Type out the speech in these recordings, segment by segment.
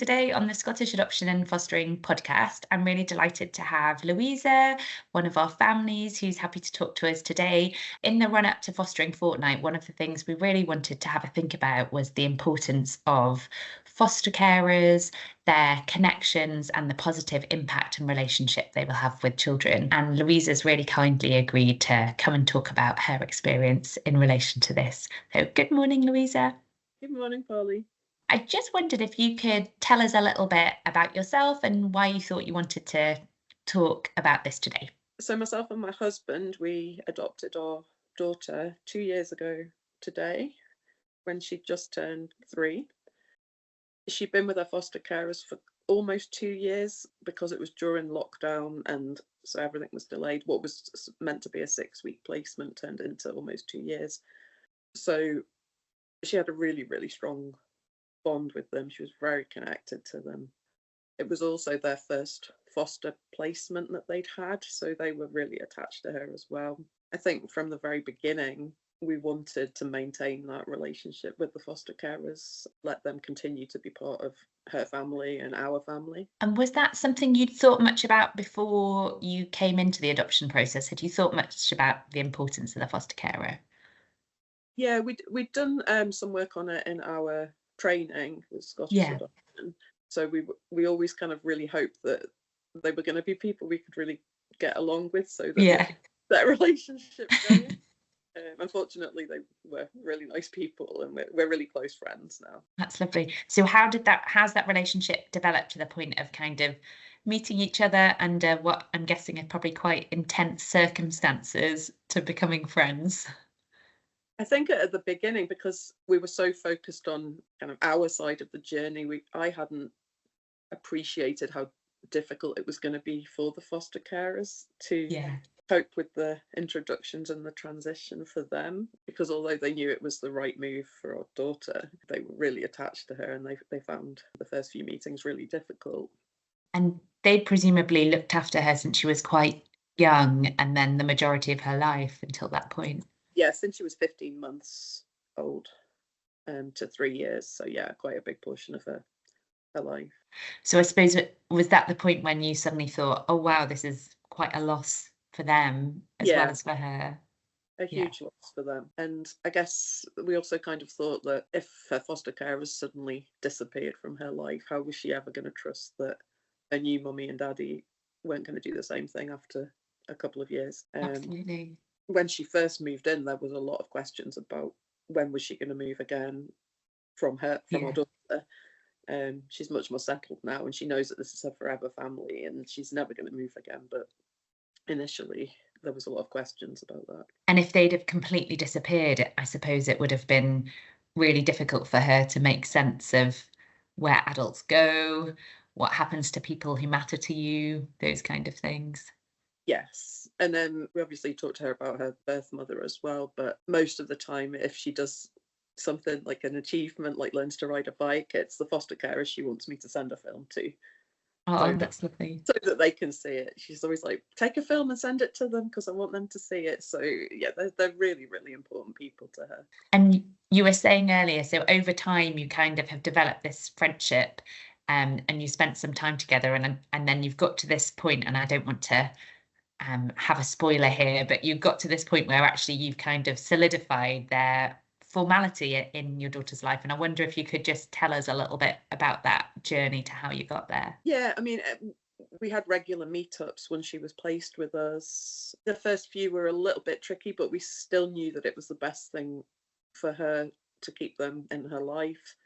today on the Scottish Adoption and Fostering podcast. I'm really delighted to have Louisa, one of our families, who's happy to talk to us today. In the run up to Fostering Fortnight, one of the things we really wanted to have a think about was the importance of foster carers, their connections, and the positive impact and relationship they will have with children. And Louisa's really kindly agreed to come and talk about her experience in relation to this. So, good morning, Louisa. Good morning, Polly. I just wondered if you could tell us a little bit about yourself and why you thought you wanted to talk about this today. So myself and my husband, we adopted our daughter 2 years ago today when she just turned 3. She'd been with her foster carers for almost 2 years because it was during lockdown, and so everything was delayed. What was meant to be a 6-week placement turned into almost 2 years. So she had a really, really strong bond with them. She was very connected to them. It was also their first foster placement that they'd had, so they were really attached to her as well. I think from the very beginning, we wanted to maintain that relationship with the foster carers, let them continue to be part of her family and our family. And was that something you'd thought much about before you came into the adoption process? Had you thought much about the importance of the foster carer? Yeah, we'd done some work on it in our training with Scottish Yeah. Adoption. So we always kind of really hoped that they were going to be people we could really get along with, so that we Yeah. could keep that relationship going. Unfortunately, they were really nice people, and we're really close friends now. That's lovely. So how's that relationship developed to the point of kind of meeting each other under what I'm guessing are probably quite intense circumstances to becoming friends? I think at the beginning, because we were so focused on kind of our side of the journey, I hadn't appreciated how difficult it was going to be for the foster carers to Yeah. cope with the introductions and the transition for them, because although they knew it was the right move for our daughter, they were really attached to her, and they found the first few meetings really difficult. And they presumably looked after her since she was quite young and then the majority of her life until that point. Yeah, since she was 15 months old to 3 years. So yeah, quite a big portion of her life. So I suppose was that the point when you suddenly thought, oh wow, this is quite a loss for them as well Yeah, as for her? a Yeah. huge loss for them. And I guess we also kind of thought that if her foster carers suddenly disappeared from her life, how was she ever going to trust that her new mummy and daddy weren't going to do the same thing after a couple of years? Absolutely. When she first moved in, there was a lot of questions about when was she going to move again from our Yeah. daughter. She's much more settled now, and she knows that this is her forever family, and she's never going to move again. But initially, there was a lot of questions about that. And if they'd have completely disappeared, I suppose it would have been really difficult for her to make sense of where adults go, what happens to people who matter to you, those kind of things. Yes. And then we obviously talked to her about her birth mother as well. But most of the time, if she does something like an achievement, like learns to ride a bike, it's the foster carer she wants me to send a film to, Oh, so that's lovely. that they can see it. She's always like, take a film and send it to them because I want them to see it. So yeah, they're really, really important people to her. And you were saying earlier, so over time you kind of have developed this friendship, and you spent some time together, and then you've got to this point, and I don't want to have a spoiler here, but you got to this point where actually you've kind of solidified their formality in your daughter's life. And I wonder if you could just tell us a little bit about that journey to how you got there. Yeah, I mean, we had regular meetups when she was placed with us. The first few were a little bit tricky, but we still knew that it was the best thing for her to keep them in her life.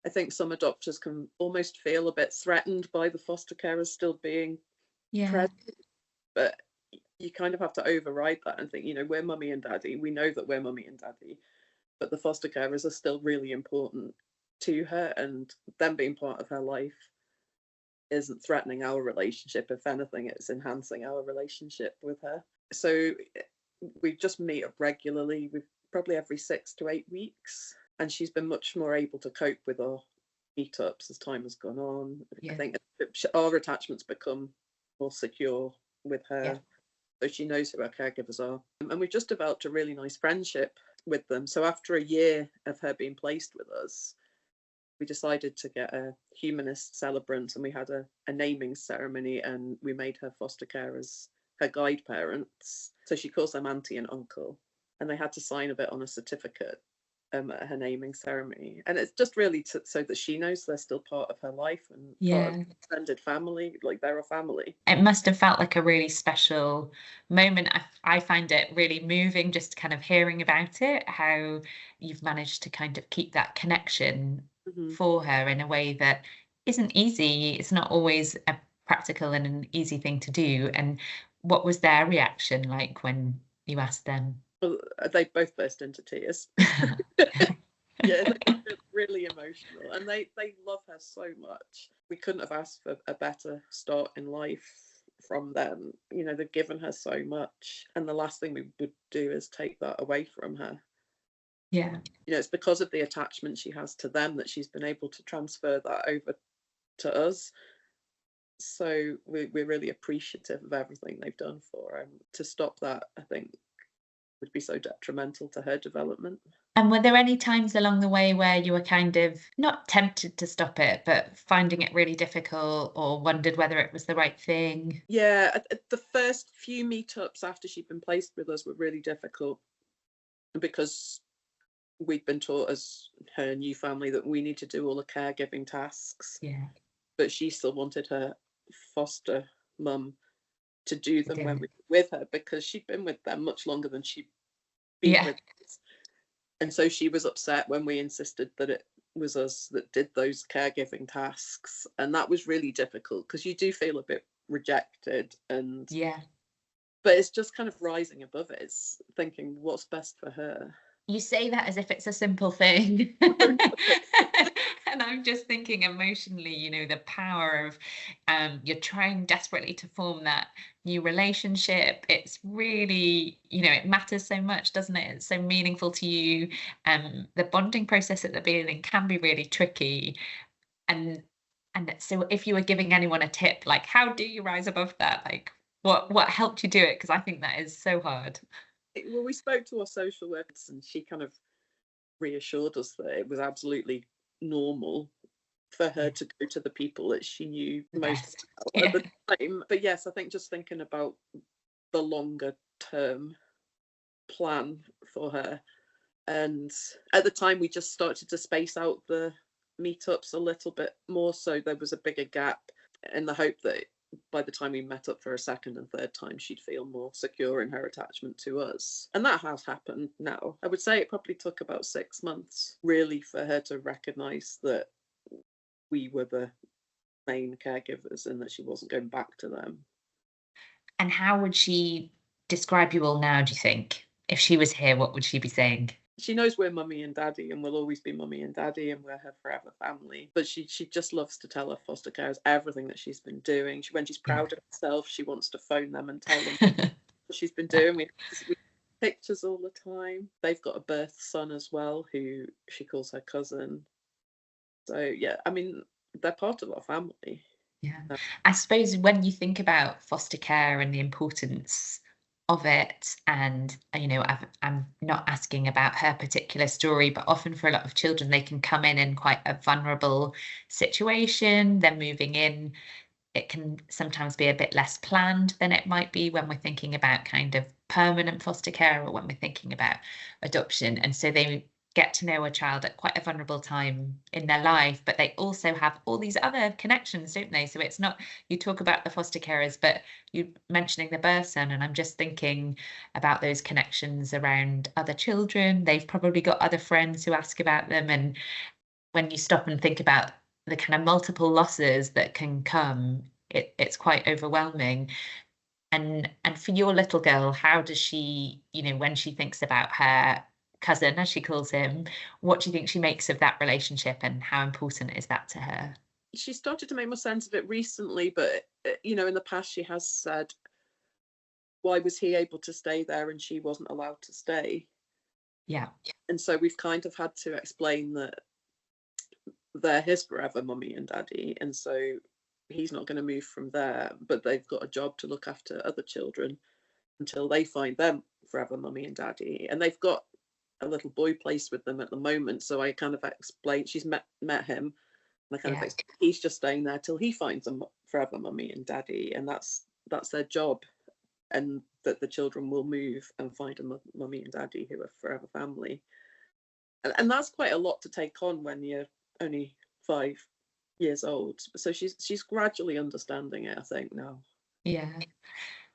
I think some adopters can almost feel a bit threatened by the foster carers still being Yeah. present, but you kind of have to override that and think, we're mummy and daddy. We know that we're mummy and daddy, but the foster carers are still really important to her, and them being part of her life isn't threatening our relationship. If anything, it's enhancing our relationship with her. So we just meet up regularly. We've probably every 6 to 8 weeks, and she's been much more able to cope with our meetups as time has gone on. Yeah. I think our attachments become more secure with her. Yeah. So she knows who our caregivers are. And we've just developed a really nice friendship with them. So after a year of her being placed with us, we decided to get a humanist celebrant, and we had a naming ceremony, and we made her foster carers her guide parents. So she calls them auntie and uncle, and they had to sign a bit on a certificate at her naming ceremony. And it's just really so that she knows they're still part of her life and part of Yeah. extended family, like they're a family. It must have felt like a really special moment. I find it really moving just kind of hearing about it, how you've managed to kind of keep that connection Mm-hmm. for her in a way that isn't easy. It's not always a practical and an easy thing to do. And what was their reaction like when you asked them? Well, they both burst into tears. Yeah, they were really emotional, and they love her so much. We couldn't have asked for a better start in life from them. You know, they've given her so much, and the last thing we would do is take that away from her. Yeah. You know, it's because of the attachment she has to them that she's been able to transfer that over to us. So we're really appreciative of everything they've done for her. And to stop that, I think, would be so detrimental to her development. And were there any times along the way where you were kind of not tempted to stop it, but finding it really difficult or wondered whether it was the right thing? Yeah, the first few meetups after she'd been placed with us were really difficult because we'd been taught as her new family that we need to do all the caregiving tasks, Yeah, but she still wanted her foster mum to do I them when do. we were with her because she'd been with them much longer than she'd been Yeah, with us. And so she was upset when we insisted that it was us that did those caregiving tasks. And that was really difficult because you do feel a bit rejected. And yeah. but it's just kind of rising above it. It's thinking what's best for her. You say that as if it's a simple thing. And I'm just thinking emotionally, the power of you're trying desperately to form that new relationship. It's really, it matters so much, doesn't it? It's so meaningful to you. The bonding process at the beginning can be really tricky. And so if you were giving anyone a tip, like how do you rise above that? Like what helped you do it? Because I think that is so hard. Well, we spoke to our social workers and she kind of reassured us that it was absolutely normal for her Yeah, to go to the people that she knew the most best. well at Yeah. the time. But yes, I think just thinking about the longer term plan for her. And at the time, we just started to space out the meetups a little bit more. So there was a bigger gap in the hope that by the time we met up for a second and third time, she'd feel more secure in her attachment to us. And that has happened now. I would say it probably took about 6 months really for her to recognize that we were the main caregivers and that she wasn't going back to them. And how would she describe you all now, do you think? If she was here, what would she be saying? She knows we're mummy and daddy and we'll always be mummy and daddy and we're her forever family. But she just loves to tell her foster carers everything that she's been doing. When she's Yeah. proud of herself, she wants to phone them and tell them what she's been doing. We pictures all the time. They've got a birth son as well who she calls her cousin. So yeah, I mean, they're part of our family. Yeah. I suppose when you think about foster care and the importance of it, and I'm not asking about her particular story, but often for a lot of children, they can come in quite a vulnerable situation. They're moving in. It can sometimes be a bit less planned than it might be when we're thinking about kind of permanent foster care or when we're thinking about adoption. And so they get to know a child at quite a vulnerable time in their life, but they also have all these other connections, don't they? So it's not, you talk about the foster carers, but you mentioning the birth son, and I'm just thinking about those connections around other children. They've probably got other friends who ask about them. And when you stop and think about the kind of multiple losses that can come, it's quite overwhelming. And for your little girl, how does she, when she thinks about her cousin, as she calls him, what do you think she makes of that relationship and how important is that to her? She started to make more sense of it recently, but in the past she has said, why was he able to stay there and she wasn't allowed to stay? Yeah. And so we've kind of had to explain that they're his forever mummy and daddy, and so he's not going to move from there, but they've got a job to look after other children until they find them forever mummy and daddy. And they've got a little boy placed with them at the moment. So I kind of explained, she's met him, and I kind of Yeah. explained he's just staying there till he finds a forever mummy and daddy, and that's their job, and that the children will move and find a mummy and daddy who are forever family. And that's quite a lot to take on when you're only 5 years old. So she's gradually understanding it, I think, now. Yeah.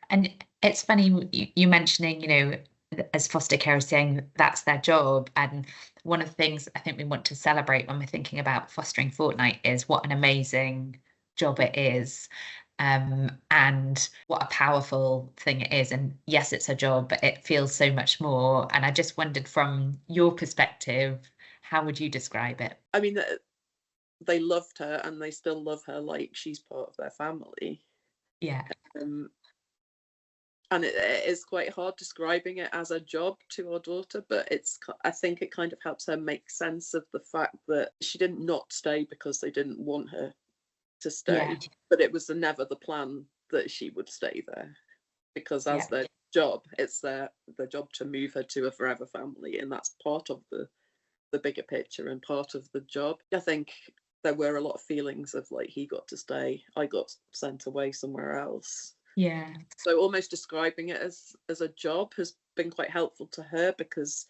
And it's funny you mentioning, as foster carers saying that's their job. And one of the things I think we want to celebrate when we're thinking about Fostering Fortnight is what an amazing job it is. And what a powerful thing it is. And yes, it's a job, but it feels so much more. And I just wondered, from your perspective, how would you describe it? I mean, they loved her and they still love her like she's part of their family. Yeah. Um, and it is quite hard describing it as a job to our daughter, but I think it kind of helps her make sense of the fact that she didn't not stay because they didn't want her to stay, Yeah. but it was never the plan that she would stay there, because as Yeah. their job, it's their job to move her to a forever family, and that's part of the bigger picture and part of the job. I think there were a lot of feelings of like, he got to stay, I got sent away somewhere else. Yeah. So almost describing it as a job has been quite helpful to her, because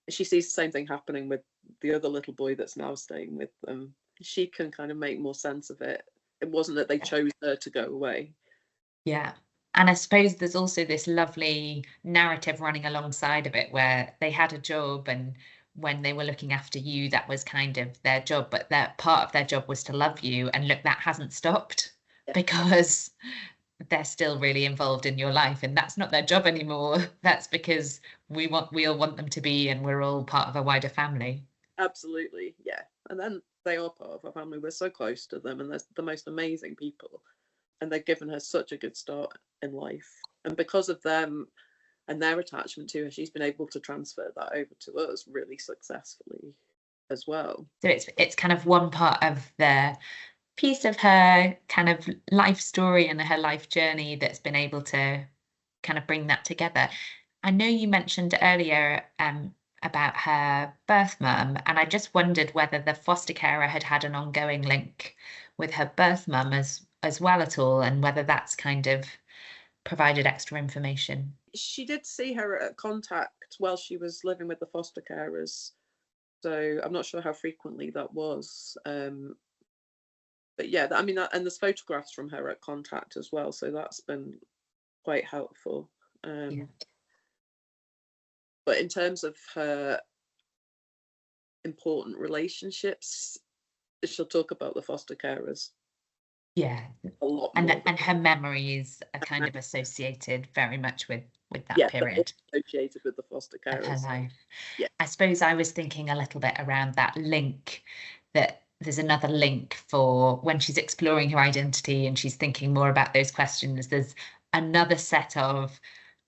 she sees the same thing happening with the other little boy that's now staying with them. She can kind of make more sense of it. It wasn't that they chose her to go away. Yeah. And I suppose there's also this lovely narrative running alongside of it where they had a job, and when they were looking after you, that was kind of their job, but that part of their job was to love you. And look, that hasn't stopped, Yeah, because they're still really involved in your life, and that's not their job anymore. That's because we all want them to be, and we're all part of a wider family. absolutely. Yeah. And then they are part of our family. We're so close to them, and they're the most amazing people. And they've given her such a good start in life. And because of them and their attachment to her, she's been able to transfer that over to us really successfully as well. So it's kind of one part of the piece of her kind of life story and her life journey that's been able to kind of bring that together. I know you mentioned earlier about her birth mum, and I just wondered whether the foster carer had an ongoing link with her birth mum as well at all, and whether that's kind of provided extra information. She did see her at Contact while she was living with the foster carers. So I'm not sure how frequently that was. But yeah, I mean, and there's photographs from her at Contact as well. So that's been quite helpful. Yeah. But in terms of her important relationships, she'll talk about the foster carers Yeah. a lot And more. and her memories are kind of associated very much with that Yeah, they're all period associated with the foster of her carers. life. Yeah, I suppose I was thinking a little bit around that link, that there's another link for when she's exploring her identity and she's thinking more about those questions. There's another set of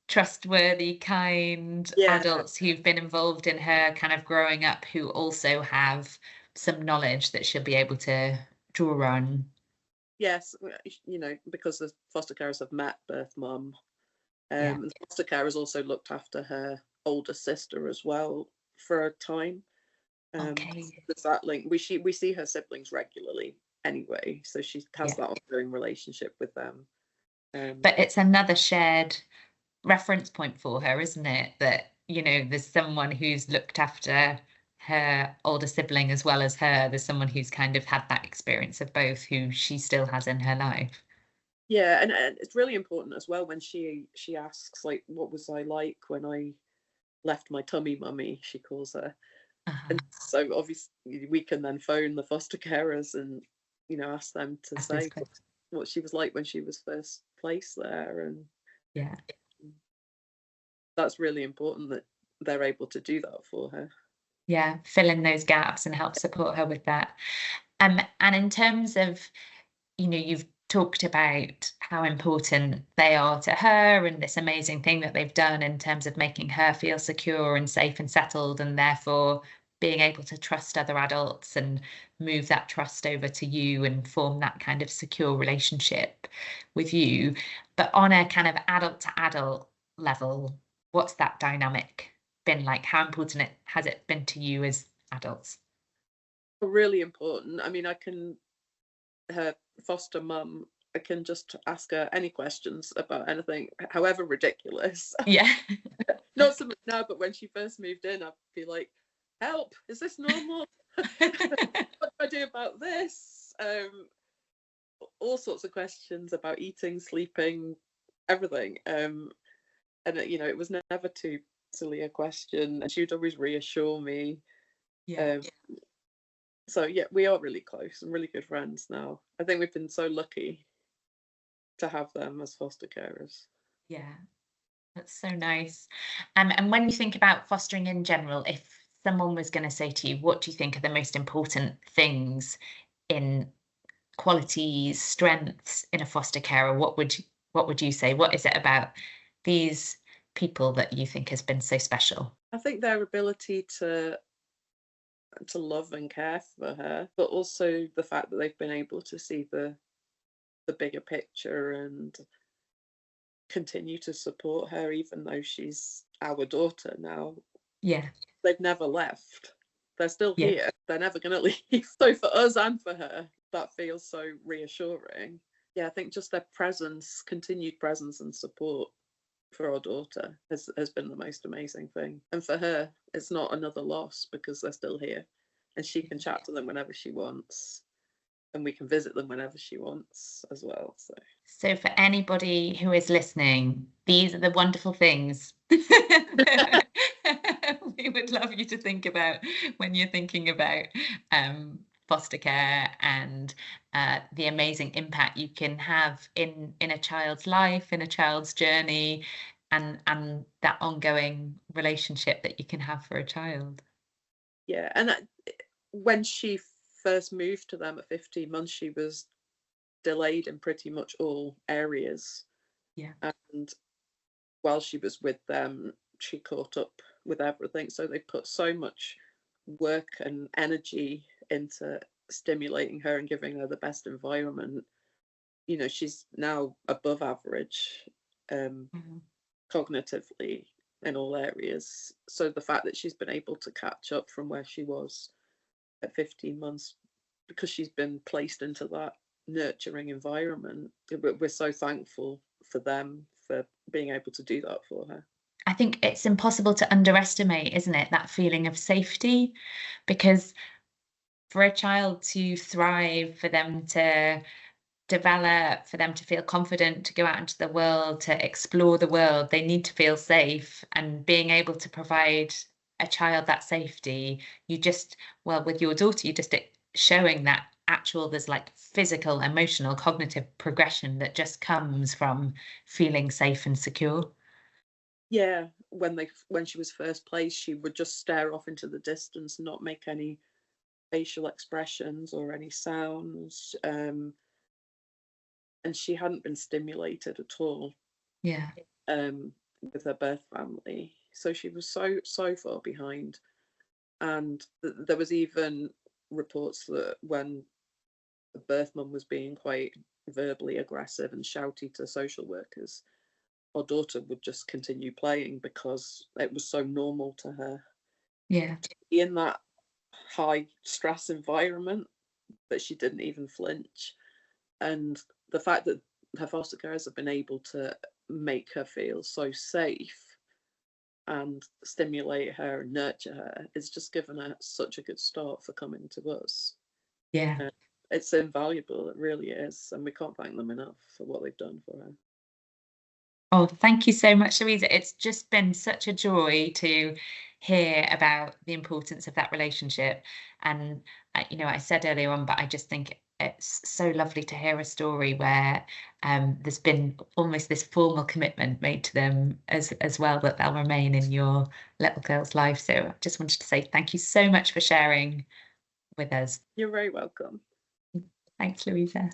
trustworthy, kind yeah, adults who've been involved in her kind of growing up, who also have some knowledge that she'll be able to draw on. yes. Because the foster carers have met birth mum. Yeah. The foster carers also looked after her older sister as well for a time. Okay. There's that link. We see her siblings regularly anyway, so she has Yeah. that ongoing relationship with them. But it's another shared reference point for her, isn't it? That, there's someone who's looked after her older sibling as well as her. There's someone who's kind of had that experience of both, who she still has in her life. Yeah, and it's really important as well when she asks, like, what was I like when I left my tummy mummy, she calls her. And Uh-huh. so obviously we can then phone the foster carers and ask them to Ask those say questions. what she was like when she was first placed there, and Yeah. that's really important that they're able to do that for her. Yeah. Fill in those gaps and help support her with that. And in terms of, you've talked about how important they are to her and this amazing thing that they've done in terms of making her feel secure and safe and settled, and therefore being able to trust other adults and move that trust over to you and form that kind of secure relationship with you. But on a kind of adult to adult level, what's that dynamic been like? How important has it been to you as adults? Really important. I mean, her foster mum, I can just ask her any questions about anything, however ridiculous. Yeah. Not so much now, but when she first moved in, I'd be like, "Help! Is this normal? What do I do about this?" All sorts of questions about eating, sleeping, everything. And it was never too silly a question, and she would always reassure me. Yeah. Um, so yeah, we are really close and really good friends now. I think we've been so lucky to have them as foster carers. Yeah. That's so nice. And when you think about fostering in general, if someone was going to say to you, what do you think are the most important things in qualities, strengths in a foster carer, what would you say? What is it about these people that you think has been so special? I think their ability to love and care for her, but also the fact that they've been able to see the bigger picture and continue to support her, even though she's our daughter now. Yeah, They've never left. They're still yeah, here. They're never going to leave. So for us and for her, that feels so reassuring. Yeah, I think just their presence, continued presence and support for our daughter has been the most amazing thing. And for her, it's not another loss because they're still here and she can chat to them whenever she wants and we can visit them whenever she wants as well. So So for anybody who is listening, these are the wonderful things we would love you to think about when you're thinking about foster care and the amazing impact you can have in a child's life, in a child's journey, and that ongoing relationship that you can have for a child. yeah, and when she first moved to them at 15 months, she was delayed in pretty much all areas. Yeah, And while she was with them, she caught up with everything. So they put so much work and energy into stimulating her and giving her the best environment. She's now above average um, mhm, cognitively in all areas. So the fact that she's been able to catch up from where she was at 15 months because she's been placed into that nurturing environment. We're so thankful for them for being able to do that for her. I think it's impossible to underestimate, isn't it, that feeling of safety? Because for a child to thrive, for them to develop, for them to feel confident to go out into the world, to explore the world, they need to feel safe. And being able to provide a child that safety, well, with your daughter, showing that there's like physical, emotional, cognitive progression that just comes from feeling safe and secure. Yeah, when she was first placed, she would just stare off into the distance and not make any facial expressions or any sounds. And she hadn't been stimulated at all Yeah. um, with her birth family. So she was so far behind. And there was even reports that when the birth mum was being quite verbally aggressive and shouty to social workers, our daughter would just continue playing because it was so normal to her. Yeah. In that high stress environment that she didn't even flinch. And the fact that her foster carers have been able to make her feel so safe and stimulate her and nurture her, it's just given her such a good start for coming to us. Yeah. Uh, it's invaluable, it really is, and we can't thank them enough for what they've done for her. Oh, thank you so much, Louisa. It's just been such a joy to hear about the importance of that relationship. And, I said earlier on, but I just think it's so lovely to hear a story where there's been almost this formal commitment made to them as well, that they'll remain in your little girl's life. So I just wanted to say thank you so much for sharing with us. You're very welcome. Thanks, Louisa.